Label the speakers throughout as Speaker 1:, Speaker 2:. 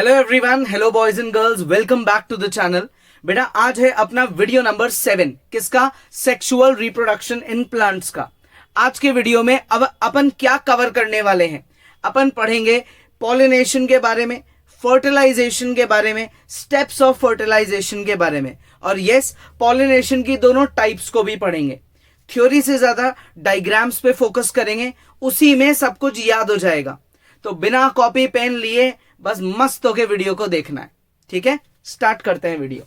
Speaker 1: Hello everyone, hello boys and girls, welcome back to the channel. बेटा आज है अपना वीडियो नंबर 7 किसका? सेक्सुअल रिप्रोडक्शन इन प्लांट्स का। आज के वीडियो में अब अपन क्या कवर करने वाले हैं? अपन पढ़ेंगे पॉलिनेशन के बारे में, फर्टिलाइजेशन के बारे में, स्टेप्स ऑफ फर्टिलाइजेशन के बारे में, और यस पॉलिनेशन की दोनों टाइप्स को भी पढ़ेंगे। थ्योरी से ज्यादा डायग्राम्स पे फोकस करेंगे, उसी में सब कुछ याद हो जाएगा। तो बिना कॉपी पेन लिए बस मस्त होके वीडियो को देखना है। ठीक है, स्टार्ट करते हैं वीडियो।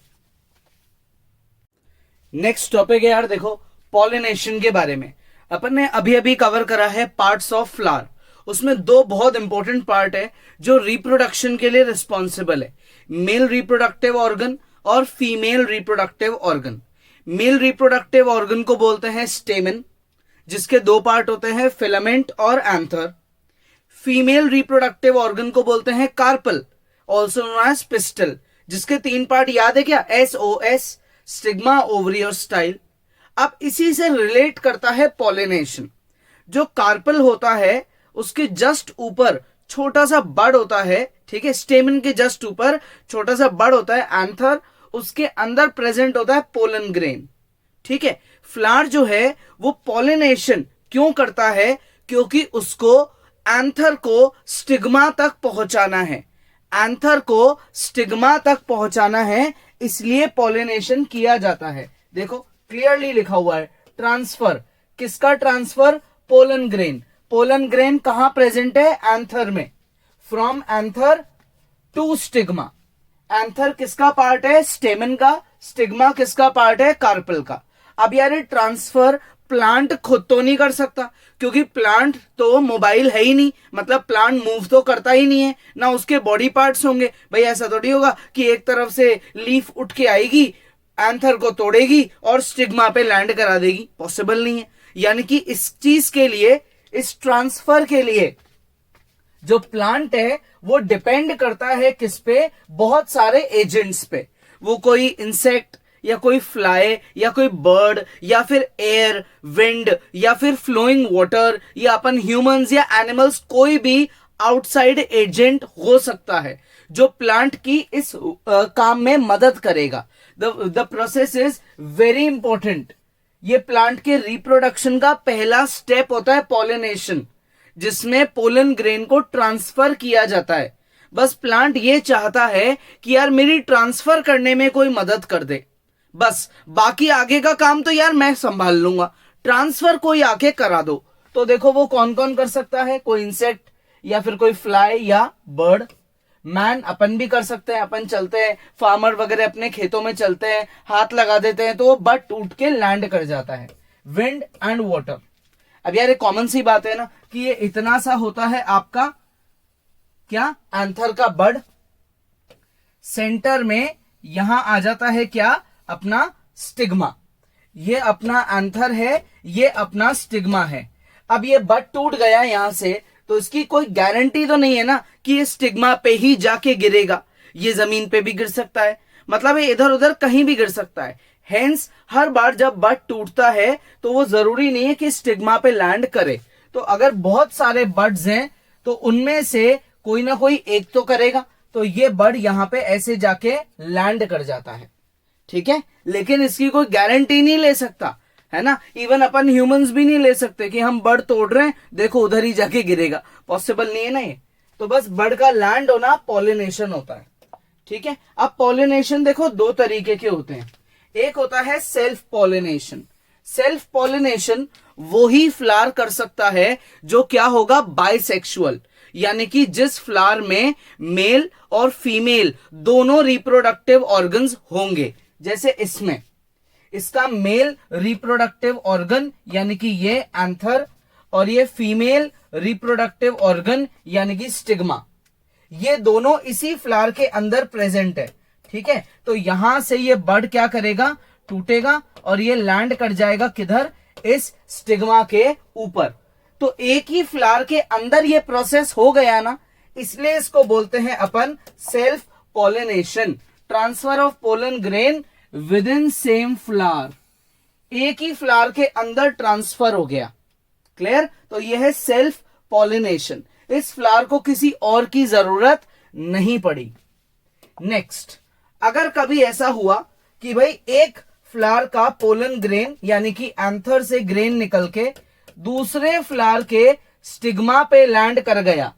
Speaker 1: नेक्स्ट टॉपिक है यार, देखो पॉलिनेशन के बारे में। अपन ने अभी अभी कवर करा है पार्ट्स ऑफ फ्लावर। उसमें दो बहुत इंपॉर्टेंट पार्ट है जो रिप्रोडक्शन के लिए रिस्पॉन्सिबल है, मेल रिप्रोडक्टिव ऑर्गन और female reproductive organ. Male reproductive organ को बोलते हैं स्टेमन, जिसके दो पार्ट होते हैं, फिलामेंट और एंथर। फीमेल रिप्रोडक्टिव ऑर्गन को बोलते हैं carpel, also known as pistil, जिसके तीन पार्ट याद है क्या? SOS, स्टिग्मा, ओवरी और स्टाइल। अब इसी से रिलेट करता है पॉलिनेशन। जो कार्पल होता है उसके जस्ट ऊपर छोटा सा बड होता है, ठीक है, स्टेमन के जस्ट ऊपर छोटा सा बड होता है एंथर, उसके अंदर प्रेजेंट होता है पोलन ग्रेन। ठीक है, फ्लावर जो है वो पॉलिनेशन क्यों करता है? क्योंकि उसको एंथर को स्टिग्मा तक पहुंचाना है, एंथर को स्टिग्मा तक पहुंचाना है, इसलिए पॉलिनेशन किया जाता है। देखो क्लियरली लिखा हुआ है, ट्रांसफर। किसका transfer? Pollen grain. Pollen grain कहां प्रेजेंट है? एंथर में। From anther to stigma. Anther किसका पार्ट है? स्टेमन का। स्टिग्मा किसका पार्ट है? कार्पल का। अब यार ये ट्रांसफर प्लांट खुद तो नहीं कर सकता, क्योंकि प्लांट तो मोबाइल है ही नहीं, मतलब प्लांट मूव तो करता ही नहीं है, ना उसके बॉडी पार्ट्स होंगे। भाई ऐसा थोड़ी होगा कि एक तरफ से लीफ उठ के आएगी, एंथर को तोड़ेगी और स्टिग्मा पे लैंड करा देगी, पॉसिबल नहीं है। यानी कि इस चीज के लिए, इस ट्रांसफर के लिए जो प्लांट है वो डिपेंड करता है किस पे? बहुत सारे एजेंट्स पे। वो कोई इंसेक्ट या कोई फ्लाई या कोई बर्ड या फिर एयर, विंड या फिर फ्लोइंग वाटर या अपन ह्यूमंस या एनिमल्स, कोई भी आउटसाइड एजेंट हो सकता है जो प्लांट की इस काम में मदद करेगा। The process is very important. ये प्लांट के रिप्रोडक्शन का पहला स्टेप होता है पॉलिनेशन, जिसमें पोलन ग्रेन को ट्रांसफर किया जाता है। बस प्लांट ये चाहता है कि यार मेरी ट्रांसफर करने में कोई मदद कर दे, बस बाकी आगे का काम तो यार मैं संभाल लूंगा, ट्रांसफर कोई आके करा दो। तो देखो वो कौन कौन कर सकता है? कोई इंसेक्ट या फिर कोई फ्लाई या बर्ड। मैन अपन भी कर सकते हैं, अपन चलते हैं, फार्मर वगैरह अपने खेतों में चलते हैं, हाथ लगा देते हैं तो वो बट टूट के लैंड कर जाता है। Wind and water. अब यार ये कॉमन सी बात है ना कि ये इतना सा होता है आपका क्या? एंथर का बड। सेंटर में यहां आ जाता है क्या? अपना स्टिग्मा। ये अपना एंथर है, ये अपना स्टिग्मा है। अब ये बड टूट गया यहां से, तो इसकी कोई गारंटी तो नहीं है ना कि ये स्टिग्मा पे ही जाके गिरेगा। ये जमीन पे भी गिर सकता है, मतलब ये इधर उधर कहीं भी गिर सकता है। हेंस हर बार जब बड टूटता है तो वो जरूरी नहीं है कि स्टिग्मा पे लैंड करे। तो अगर बहुत सारे बड्स हैं तो उनमें से कोई ना कोई एक तो करेगा, तो ये बड यहां पे ऐसे जाके लैंड कर जाता है। ठीक है, लेकिन इसकी कोई गारंटी नहीं ले सकता, है ना। इवन अपन ह्यूमंस भी नहीं ले सकते कि हम बर्ड तोड़ रहे हैं, देखो उधर ही जाके गिरेगा, पॉसिबल नहीं है ना ये। तो बस बर्ड का लैंड होना पॉलिनेशन होता है। ठीक है, अब पॉलिनेशन देखो दो तरीके के होते हैं। एक होता है सेल्फ पॉलिनेशन। सेल्फ पॉलिनेशन वो ही फ्लावर कर सकता है जो क्या होगा? बाइसेक्सुअल, यानी कि जिस फ्लावर में मेल और फीमेल दोनों रिप्रोडक्टिव ऑर्गन्स होंगे। जैसे इसमें इसका मेल रिप्रोडक्टिव ऑर्गन यानी कि ये एंथर, और ये फीमेल रिप्रोडक्टिव ऑर्गन यानी कि स्टिग्मा, ये दोनों इसी फ्लावर के अंदर प्रेजेंट है। ठीक है, तो यहां से ये बड क्या करेगा? टूटेगा और ये लैंड कर जाएगा किधर? इस स्टिग्मा के ऊपर। तो एक ही फ्लावर के अंदर ये प्रोसेस हो गया ना, इसलिए इसको बोलते हैं अपन self pollination. Transfer of pollen grain with in same flower. एक ही फ्लावर के अंदर ट्रांसफर हो गया। क्लियर? तो यह है सेल्फ पॉलिनेशन। इस फ्लावर को किसी और की जरूरत नहीं पड़ी। नेक्स्ट, अगर कभी ऐसा हुआ कि भाई एक फ्लावर का पोलन ग्रेन यानी कि एंथर से ग्रेन निकल के दूसरे फ्लावर के स्टिग्मा पे लैंड कर गया,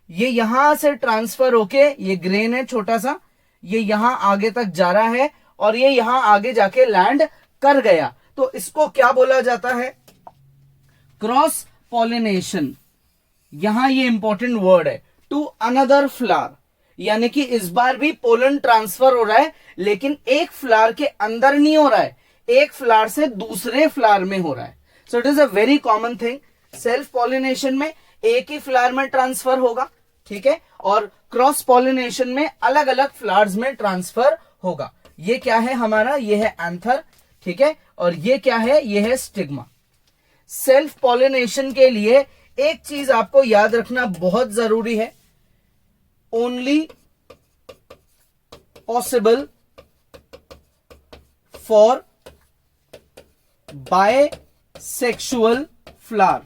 Speaker 1: ये यहां से ट्रांसफर होके, ये ग्रेन है छोटा सा, ये यहां आगे तक जा रहा है और ये यहां आगे जाके लैंड कर गया, तो इसको क्या बोला जाता है? Cross pollination. यहां ये इंपॉर्टेंट वर्ड है, टू अनदर फ्लावर, यानी कि इस बार भी पोलन ट्रांसफर हो रहा है, लेकिन एक फ्लावर के अंदर नहीं हो रहा है, एक फ्लावर से दूसरे फ्लावर में हो रहा है। So it is a very common thing. Self pollination में एक ही फ्लावर में ट्रांसफर होगा, ठीक है, और क्रॉस पॉलिनेशन में अलग अलग फ्लावर्स में ट्रांसफर होगा। ये क्या है हमारा? ये है एंथर, ठीक है, और ये क्या है? ये है स्टिग्मा। सेल्फ पॉलिनेशन के लिए एक चीज आपको याद रखना बहुत जरूरी है, only possible for bisexual flower.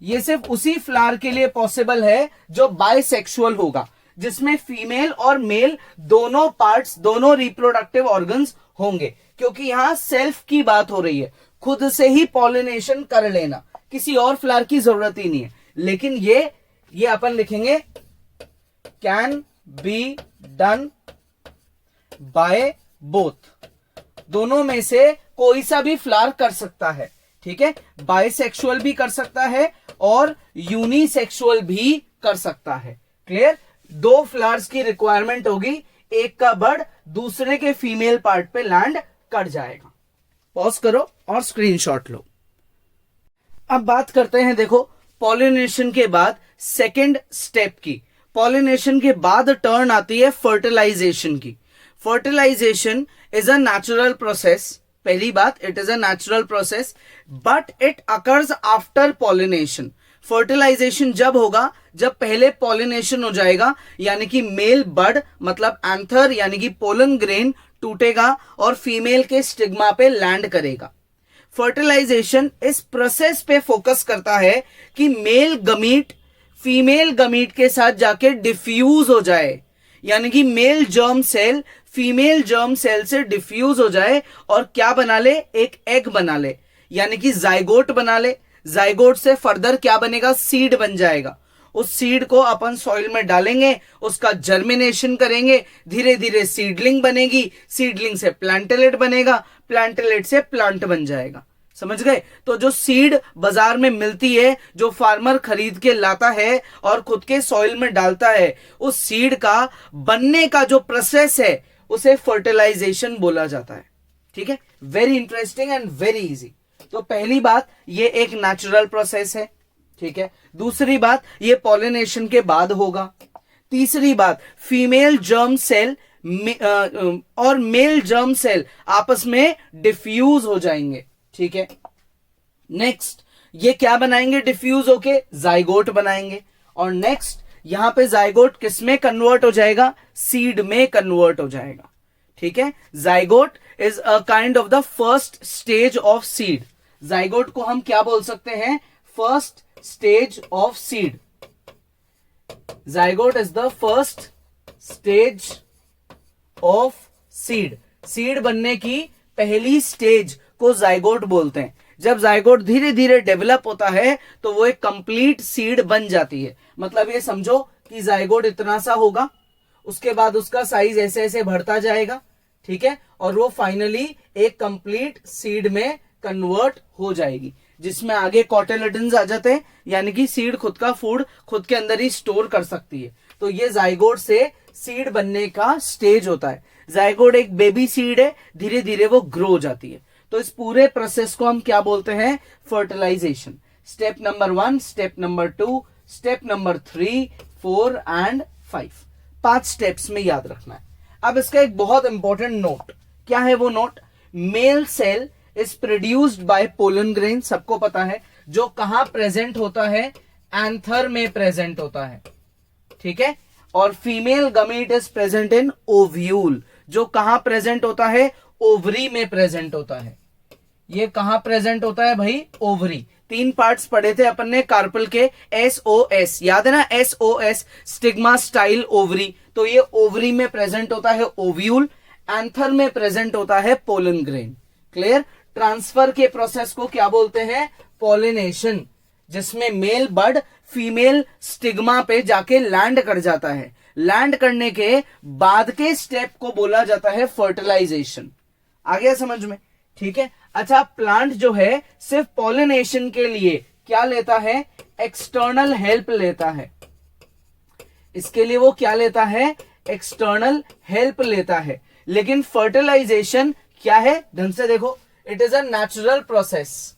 Speaker 1: ये सिर्फ उसी फ्लावर के लिए पॉसिबल है जो बायसेक्सुअल होगा, जिसमें फीमेल और मेल दोनों पार्ट्स, दोनों रिप्रोडक्टिव ऑर्गन्स होंगे, क्योंकि यहां सेल्फ की बात हो रही है, खुद से ही पॉलिनेशन कर लेना, किसी और फ्लावर की जरूरत ही नहीं है। लेकिन ये अपन लिखेंगे can be done by both, दोनों में से कोई सा भी फ्लावर कर सकता है, ठीक है, बाइसेक्सुअल भी कर सकता है और यूनिसेक्सुअल भी कर सकता है। क्लियर? दो फ्लावर्स की रिक्वायरमेंट होगी, एक का बर्ड दूसरे के फीमेल पार्ट पे लैंड कर जाएगा। पॉज करो और स्क्रीनशॉट लो। अब बात करते हैं, देखो, पॉलिनेशन के बाद सेकंड स्टेप की। पॉलिनेशन के बाद टर्न आती है फर्टिलाइजेशन की। Fertilization is a natural process. पहली बात, it is a natural process, but it occurs after pollination. Fertilization जब होगा जब पहले पॉलिनेशन हो जाएगा, यानी कि मेल बड मतलब एंथर यानी कि पोलन ग्रेन टूटेगा और फीमेल के स्टिग्मा पे लैंड करेगा। फर्टिलाइजेशन इस प्रोसेस पे फोकस करता है कि मेल गमीट फीमेल गमीट के साथ जाके डिफ्यूज हो जाए, यानी कि male germ cell female germ cell से डिफ्यूज हो जाए और क्या बना ले? एक एग बना ले, यानी कि जाइगोट बना ले। जाइगोट से फर्दर क्या बनेगा? सीड बन जाएगा। उस सीड को अपन सॉइल में डालेंगे, उसका जर्मिनेशन करेंगे, धीरे धीरे सीडलिंग बनेगी, सीडलिंग से प्लांटेलेट बनेगा, प्लांटेलेट से प्लांट बन जाएगा। समझ गए? तो जो सीड बाजार में मिलती है, जो फार्मर खरीद के लाता है और खुद के सॉइल में डालता है, उस सीड का बनने का जो प्रोसेस है उसे फर्टिलाइजेशन बोला जाता है। ठीक है, very interesting and very easy. तो पहली बात, ये एक नेचुरल प्रोसेस है। ठीक है, दूसरी बात, ये पॉलिनेशन के बाद होगा। तीसरी बात, फीमेल जर्म सेल और मेल जर्म सेल आपस में डिफ्यूज हो जाएंगे। ठीक है, नेक्स्ट ये क्या बनाएंगे? डिफ्यूज होके जाइगोट बनाएंगे। और नेक्स्ट यहां पे जाइगोट किस में कन्वर्ट हो जाएगा? सीड में कन्वर्ट हो जाएगा। ठीक है, zygote is a kind of the first stage of seed. Zygote को हम क्या बोल सकते हैं? First stage of seed. Zygote is the first stage of seed. Seed बनने की पहली स्टेज को जाइगोट बोलते हैं। जब जाइगोट धीरे धीरे डेवलप होता है तो वो एक कंप्लीट सीड बन जाती है। मतलब ये समझो कि जाइगोट इतना सा होगा, उसके बाद उसका साइज ऐसे ऐसे बढ़ता जाएगा। ठीक है, और वो फाइनली एक कंप्लीट सीड में कन्वर्ट हो जाएगी, जिसमें आगे कॉटिलेडन्स आ जाते हैं, यानी कि सीड खुद का फूड खुद के अंदर ही स्टोर कर सकती है। तो ये जाइगोट से सीड बनने का स्टेज होता है। जाइगोट एक बेबी सीड है, धीरे धीरे वो ग्रो हो जाती है। तो इस पूरे प्रोसेस को हम क्या बोलते हैं? Fertilization. Step number 1, step number 2, step number 3, 4 and 5। 5 steps में याद रखना है। अब इसका एक बहुत इंपॉर्टेंट नोट, क्या है वो note? Male cell is produced by pollen grain, सबको पता है, जो कहां प्रेजेंट होता है? एंथर में प्रेजेंट होता है। ठीक है, और female gamete is present in ovule, जो कहां प्रेजेंट होता है? ओवरी में प्रेजेंट होता है। ये कहां प्रेजेंट होता है भाई? ओवरी। 3 पार्ट्स पढ़े थे अपन ने कार्पल के, SOS याद है ना? SOS स्टिग्मा स्टाइल ओवरी, तो ये ओवरी में प्रेजेंट होता है ओव्यूल, एंथर में प्रेजेंट होता है पोलन ग्रेन। क्लियर? ट्रांसफर के प्रोसेस को क्या बोलते हैं? पॉलिनेशन, जिसमें मेल बर्ड फीमेल स्टिग्मा पे जाके लैंड कर जाता है। लैंड करने के बाद के स्टेप को बोला जाता है फर्टिलाइजेशन। आ गया समझ में? ठीक है। अच्छा, प्लांट जो है सिर्फ पॉलिनेशन के लिए क्या लेता है? एक्सटर्नल हेल्प लेता है। इसके लिए वो क्या लेता है? एक्सटर्नल हेल्प लेता है। लेकिन फर्टिलाइजेशन क्या है? ढंग से देखो, it is a natural process.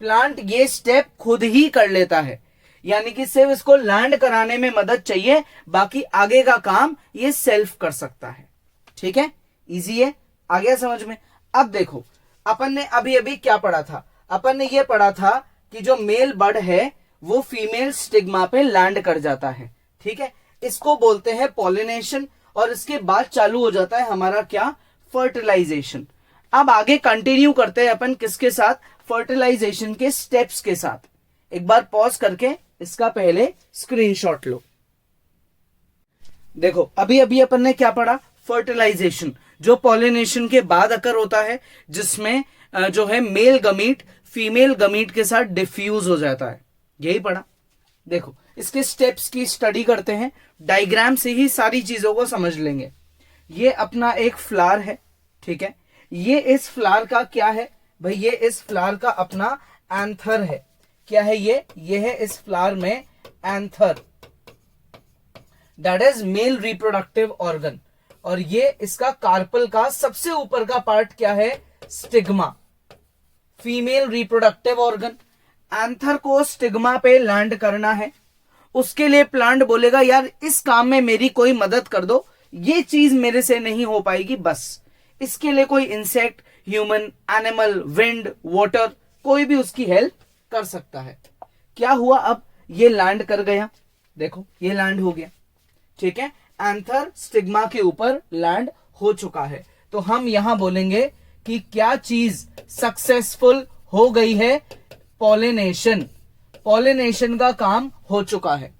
Speaker 1: Plant ये स्टेप खुद ही कर लेता है, यानी कि सिर्फ इसको लैंड कराने में मदद चाहिए, बाकी आगे का काम ये सेल्फ कर सकता है। ठीक है, इजी है, आ गया समझ में? अब देखो, अपन ने अभी अभी क्या पढ़ा था? अपन ने ये पढ़ा था कि जो मेल बर्ड है वो फीमेल स्टिग्मा पे लैंड कर जाता है। ठीक है, इसको बोलते हैं पॉलिनेशन, और इसके बाद चालू हो जाता है हमारा क्या? फर्टिलाइजेशन। अब आगे कंटिन्यू करते हैं अपन किसके साथ? फर्टिलाइजेशन के स्टेप्स के साथ। एक बार पॉज करके इसका पहले स्क्रीनशॉट लो। देखो, अभी अभी अपन ने क्या पढ़ा? फर्टिलाइजेशन, जो पॉलिनेशन के बाद अकर होता है, जिसमें जो है मेल गमीट फीमेल गमीट के साथ डिफ्यूज हो जाता है। यही पढ़ा। देखो, इसके स्टेप्स की स्टडी करते हैं, डायग्राम से ही सारी चीजों को समझ लेंगे। ये अपना एक फ्लावर है, ठीक है। ये इस फ्लावर का क्या है भाई? ये इस फ्लावर का अपना एंथर है। क्या है ये है इस फ्लावर में anther, that is male reproductive organ. और ये इसका कार्पल का सबसे ऊपर का पार्ट क्या है? Stigma, female reproductive organ. Anther को स्टिग्मा पे लैंड करना है, उसके लिए प्लांट बोलेगा यार इस काम में मेरी कोई मदद कर दो, ये चीज मेरे से नहीं हो पाएगी, बस इसके लिए कोई insect, human, animal, wind, water, कोई भी उसकी हेल्प कर सकता है। क्या हुआ? अब ये लैंड कर गया, देखो ये लैंड हो गया। ठीक है, एंथर स्टिग्मा के ऊपर लैंड हो चुका है। तो हम यहां बोलेंगे कि क्या चीज सक्सेसफुल हो गई है? पॉलिनेशन। पॉलिनेशन का काम हो चुका है।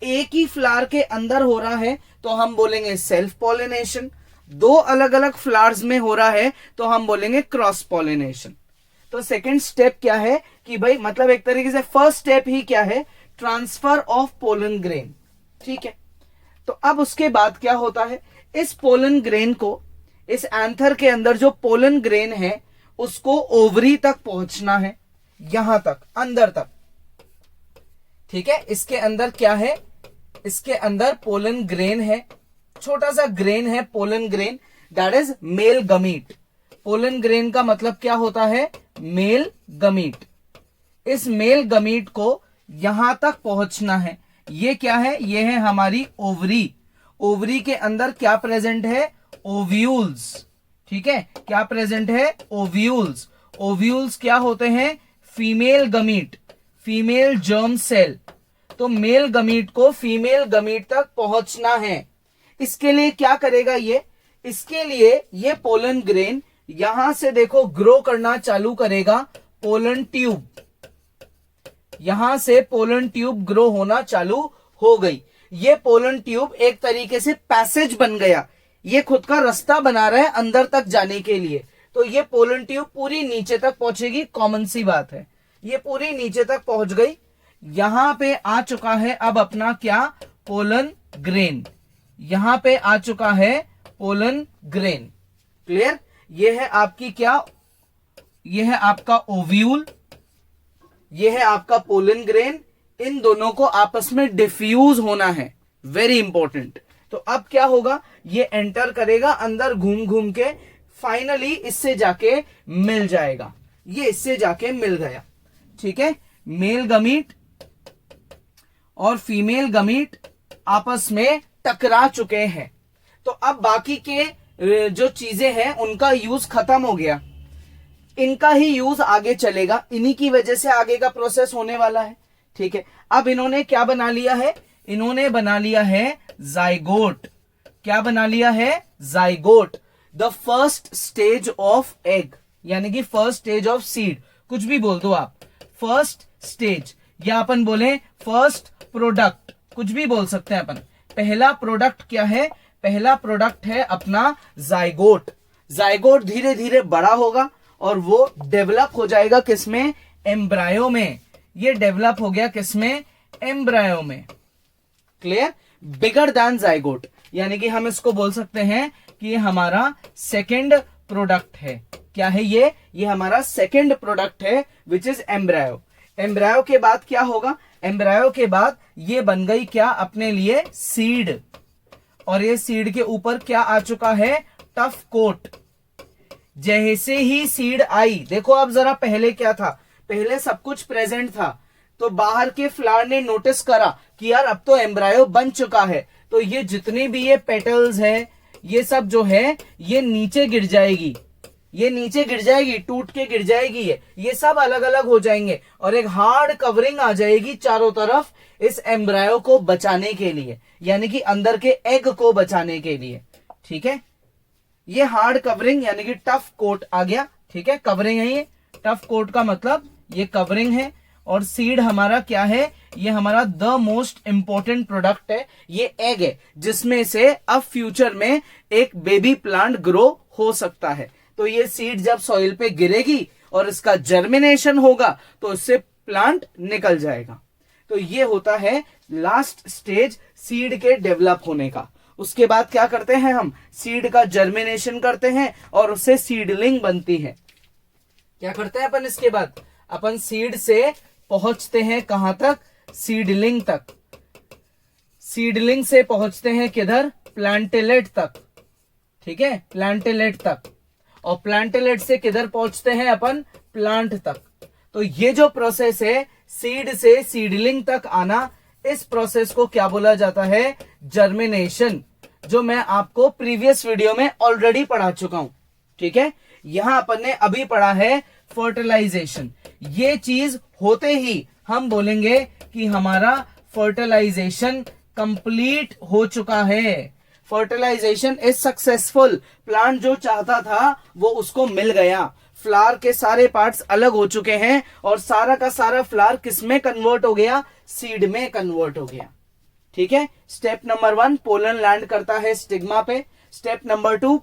Speaker 1: एक ही फ्लावर के अंदर हो रहा है तो हम बोलेंगे सेल्फ पॉलिनेशन। 2 अलग अलग फ्लावर्स में हो रहा है तो हम बोलेंगे क्रॉस पॉलिनेशन। तो सेकंड स्टेप क्या है कि भाई, मतलब एक तरीके से फर्स्ट स्टेप ही क्या है? Transfer of pollen grain. ठीक है, तो अब उसके बाद क्या होता है? इस पोलन ग्रेन को, इस एंथर के अंदर जो पोलन ग्रेन है उसको ओवरी तक पहुंचना है, यहां तक, अंदर तक। ठीक है, इसके अंदर क्या है? इसके अंदर पोलन ग्रेन है, छोटा सा ग्रेन है, pollen grain, that is male gamete. Pollen grain का मतलब क्या होता है? Male gamete. इस मेल गमीट को यहां तक पहुंचना है। ये क्या है? ये है हमारी ओवरी। ओवरी के अंदर क्या प्रेजेंट है? ओव्यूल्स। ठीक है, क्या प्रेजेंट है? ओव्यूल्स। ओव्यूल्स क्या होते हैं? Female gamete, female germ cell. तो मेल गमीट को फीमेल गमीट तक पहुंचना है। इसके लिए क्या करेगा ये? इसके लिए ये पोलन ग्रेन यहां से देखो ग्रो करना चालू करेगा, पोलन ट्यूब। यहां से पोलन ट्यूब ग्रो होना चालू हो गई। ये पोलन ट्यूब एक तरीके से पैसेज बन गया, ये खुद का रास्ता बना रहा है अंदर तक जाने के लिए। तो ये पोलन ट्यूब पूरी नीचे तक पहुंचेगी, कॉमन सी बात है। ये पूरी नीचे तक पहुंच गई, यहां पे आ चुका है अब अपना क्या? Pollen grain. यहां पे आ चुका है पोलन ग्रेन। क्लियर? ये है आपकी क्या? ये है आपका ओव्यूल, ये है आपका पोलन ग्रेन। इन दोनों को आपस में डिफ्यूज होना है, वेरी इंपॉर्टेंट। तो अब क्या होगा? ये एंटर करेगा अंदर घूम घूम के, फाइनली इससे जाके मिल जाएगा। ये इससे जाके मिल गया। ठीक है, मेल गमीट और फीमेल गमीट आपस में टकरा चुके हैं। तो अब बाकी के जो चीजें हैं उनका यूज खत्म हो गया, इनका ही यूज आगे चलेगा, इन्हीं की वजह से आगे का प्रोसेस होने वाला है। ठीक है, अब इन्होंने क्या बना लिया है? इन्होंने बना लिया है जाइगोट। क्या बना लिया है? Zygote, the first stage of egg. यानी कि फर्स्ट स्टेज ऑफ सीड, कुछ भी बोल दो आप, फर्स्ट स्टेज, या अपन बोले फर्स्ट प्रोडक्ट, कुछ भी बोल सकते हैं अपन। पहला प्रोडक्ट क्या है? पहला प्रोडक्ट है अपना जाइगोट। जाइगोट धीरे धीरे बड़ा होगा और वो डेवलप हो जाएगा किसमें? एम्ब्रायो में। ये डेवलप हो गया किसमें? एम्ब्रायो में। क्लियर? बिगर दैन जाइगोट, यानी कि हम इसको बोल सकते हैं कि ये हमारा सेकेंड प्रोडक्ट है। क्या है ये? ये हमारा सेकेंड प्रोडक्ट है विच इज एम्ब्रायो। एम्ब्रायो के बाद क्या होगा? एम्ब्रायो के बाद ये बन गई क्या अपने लिए? सीड। और ये सीड के ऊपर क्या आ चुका है? Tough coat. जैसे ही सीड आई, देखो अब जरा पहले क्या था, पहले सब कुछ प्रेजेंट था, तो बाहर के फ्लावर ने नोटिस करा कि यार अब तो एम्ब्रायो बन चुका है, तो ये जितनी भी ये पेटल्स है, ये सब जो है ये नीचे गिर जाएगी, ये नीचे गिर जाएगी, टूट के गिर जाएगी, ये सब अलग अलग हो जाएंगे और एक हार्ड कवरिंग आ जाएगी चारों तरफ इस एम्ब्रायो को बचाने के लिए, यानी कि अंदर के एग को बचाने के लिए। ठीक है, ये हार्ड कवरिंग यानी कि टफ कोट आ गया। ठीक है, कवरिंग है ये, टफ कोट का मतलब ये कवरिंग है। और सीड हमारा क्या है? ये हमारा द मोस्ट इंपॉर्टेंट प्रोडक्ट है, ये एग है जिसमें से अब फ्यूचर में एक बेबी प्लांट ग्रो हो सकता है। तो ये सीड जब सॉइल पे गिरेगी और इसका जर्मिनेशन होगा तो इससे प्लांट निकल जाएगा। तो ये होता है लास्ट स्टेज सीड के डेवलप होने का। उसके बाद क्या करते हैं हम? सीड का जर्मिनेशन करते हैं और उससे सीडलिंग बनती है। क्या करते हैं अपन इसके बाद? अपन सीड से पहुंचते हैं कहां तक? सीडलिंग तक। सीडलिंग से पहुंचते हैं किधर? प्लांटेलेट तक। ठीक है, प्लांटेलेट तक। और प्लांटेलेट से किधर पहुंचते हैं अपन? प्लांट तक। तो ये जो प्रोसेस है सीड से सीडलिंग तक आना, इस प्रोसेस को क्या बोला जाता है? जर्मिनेशन, जो मैं आपको प्रीवियस वीडियो में ऑलरेडी पढ़ा चुका हूं। ठीक है, यहां अपन ने अभी पढ़ा है फर्टिलाइजेशन। ये चीज होते ही हम बोलेंगे कि हमारा फर्टिलाइजेशन कंप्लीट हो चुका है, फर्टिलाइजेशन इज सक्सेसफुल। प्लांट जो चाहता था वो उसको मिल गया, फ्लावर के सारे पार्ट्स अलग हो चुके हैं और सारा का सारा फ्लावर किस में कन्वर्ट हो गया? सीड में कन्वर्ट हो गया। ठीक है, स्टेप नंबर 1 पोलन लैंड करता है स्टिग्मा पे। स्टेप नंबर 2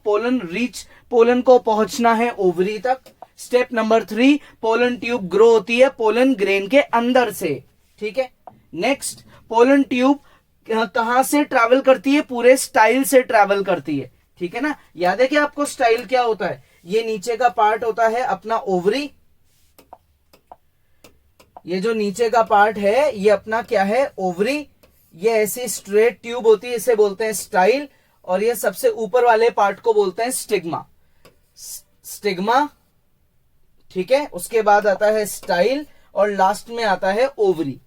Speaker 1: पोलन को पहुंचना है ओवरी तक। Step number 3 pollen tube grow होती है पोलन ग्रेन के अंदर से। ठीक है, नेक्स्ट पोलन ट्यूब कहां से ट्रैवल करती है? पूरे स्टाइल से ट्रैवल करती है। ठीक है ना, याद है कि आपको स्टाइल क्या होता है? ये नीचे का पार्ट होता है अपना ओवरी, ये जो नीचे का पार्ट है ये अपना क्या है? ओवरी। ये ऐसी स्ट्रेट ट्यूब होती है, इसे बोलते हैं स्टाइल। और ये सबसे ऊपर वाले पार्ट को बोलते हैं स्टिग्मा। स्टिग्मा, ठीक है, उसके बाद आता है स्टाइल और लास्ट में आता है ओवरी।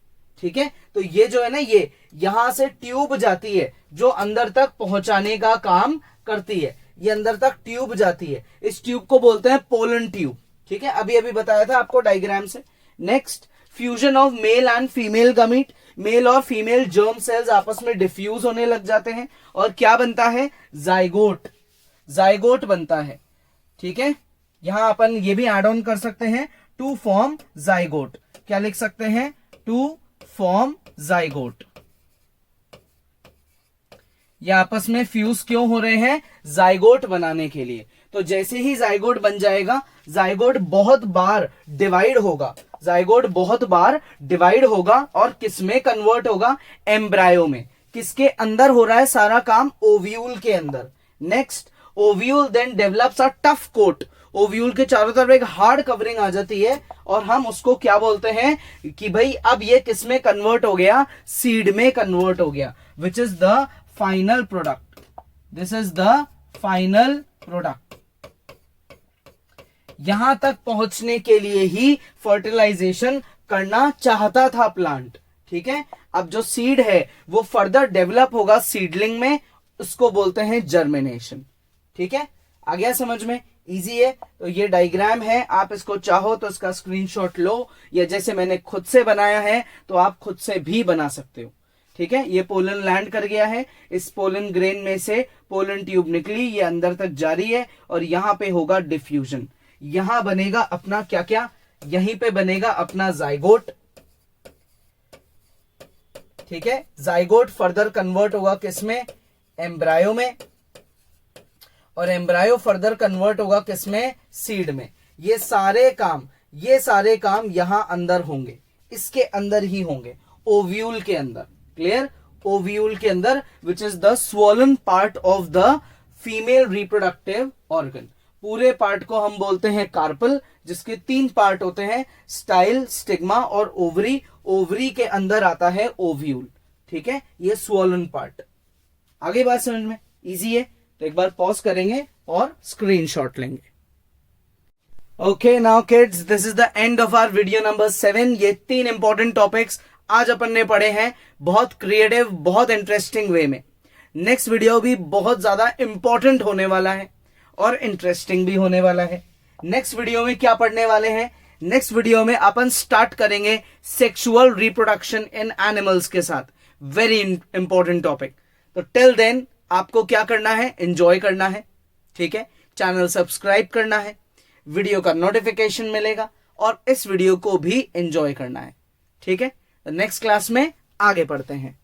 Speaker 1: ठीक है, तो ये जो है ना, ये यहां से ट्यूब जाती है जो अंदर तक पहुंचाने का काम करती है। ये अंदर तक ट्यूब जाती है, इस ट्यूब को बोलते हैं पोलन ट्यूब। ठीक है, अभी अभी बताया था आपको डायग्राम से। Next, fusion of male and female gamete. Male और फीमेल जर्म सेल्स आपस में डिफ्यूज होने लग जाते हैं और क्या बनता है? जाइगोट। जाइगोट बनता है। ठीक है, यहां अपन ये भी एड ऑन कर सकते हैं, टू फॉर्म जाइगोट। क्या लिख सकते हैं? To form zygote. ये आपस में फ्यूज क्यों हो रहे हैं? जाइगोट बनाने के लिए। तो जैसे ही जाइगोट बन जाएगा, जाइगोट बहुत बार डिवाइड होगा, जाइगोट बहुत बार डिवाइड होगा और किस में कन्वर्ट होगा? एम्ब्रायो में। किसके अंदर हो रहा है सारा काम? ओव्यूल के अंदर। Next, ovule then develops a tough coat. Ovule के चारों तरफ एक हार्ड कवरिंग आ जाती है और हम उसको क्या बोलते हैं कि भाई अब ये किस में कन्वर्ट हो गया? सीड में कन्वर्ट हो गया, which is the final product. This is the final product. यहां तक पहुंचने के लिए ही फर्टिलाइजेशन करना चाहता था प्लांट। ठीक है, अब जो सीड है वो फर्दर डेवलप होगा सीडलिंग में, उसको बोलते हैं जर्मिनेशन। ठीक है, आ गया समझ में? इजी है। तो ये डायग्राम है, आप इसको चाहो तो इसका स्क्रीनशॉट लो, या जैसे मैंने खुद से बनाया है तो आप खुद से भी बना सकते हो। ठीक है, ये पोलन लैंड कर गया है, इस पोलन ग्रेन में से पोलन ट्यूब निकली, ये अंदर तक जा रही है और यहां पे होगा डिफ्यूजन। यहां बनेगा अपना क्या क्या, यहीं पे बनेगा अपना जाइगोट, ठीक है। जाइगोट फर्दर कन्वर्ट होगा किसमें, एम्ब्रायो में, और एम्ब्रायो फर्दर कन्वर्ट होगा किसमें, सीड में। ये सारे काम यहां अंदर होंगे, इसके अंदर ही होंगे, ओव्यूल के अंदर। क्लियर, ओव्यूल के अंदर, which is the swollen part of the female reproductive organ. पूरे पार्ट को हम बोलते हैं कार्पल, जिसके 3 पार्ट होते हैं, स्टाइल, स्टिग्मा और ओवरी। ओवरी के अंदर आता है ओव्यूल, ठीक है। ये स्वॉलन पार्ट। आगे बात समझ में इजी है, तो एक बार पॉज करेंगे और स्क्रीनशॉट लेंगे। Okay now kids, this is the end of our video number 7। ये 3 इंपॉर्टेंट टॉपिक्स आज अपन ने पढ़े हैं, बहुत क्रिएटिव, बहुत इंटरेस्टिंग वे में। नेक्स्ट वीडियो भी बहुत ज्यादा इंपॉर्टेंट होने वाला है और इंटरेस्टिंग भी होने वाला है। नेक्स्ट वीडियो में क्या पढ़ने वाले हैं, नेक्स्ट वीडियो में अपन स्टार्ट करेंगे सेक्सुअल रिप्रोडक्शन इन एनिमल्स के साथ। Very important topic. तो टिल देन आपको क्या करना है, एंजॉय करना है, ठीक है। चैनल सब्सक्राइब करना है, वीडियो का नोटिफिकेशन मिलेगा, और इस वीडियो को भी एंजॉय करना है, ठीक है। नेक्स्ट क्लास में आगे पढ़ते हैं।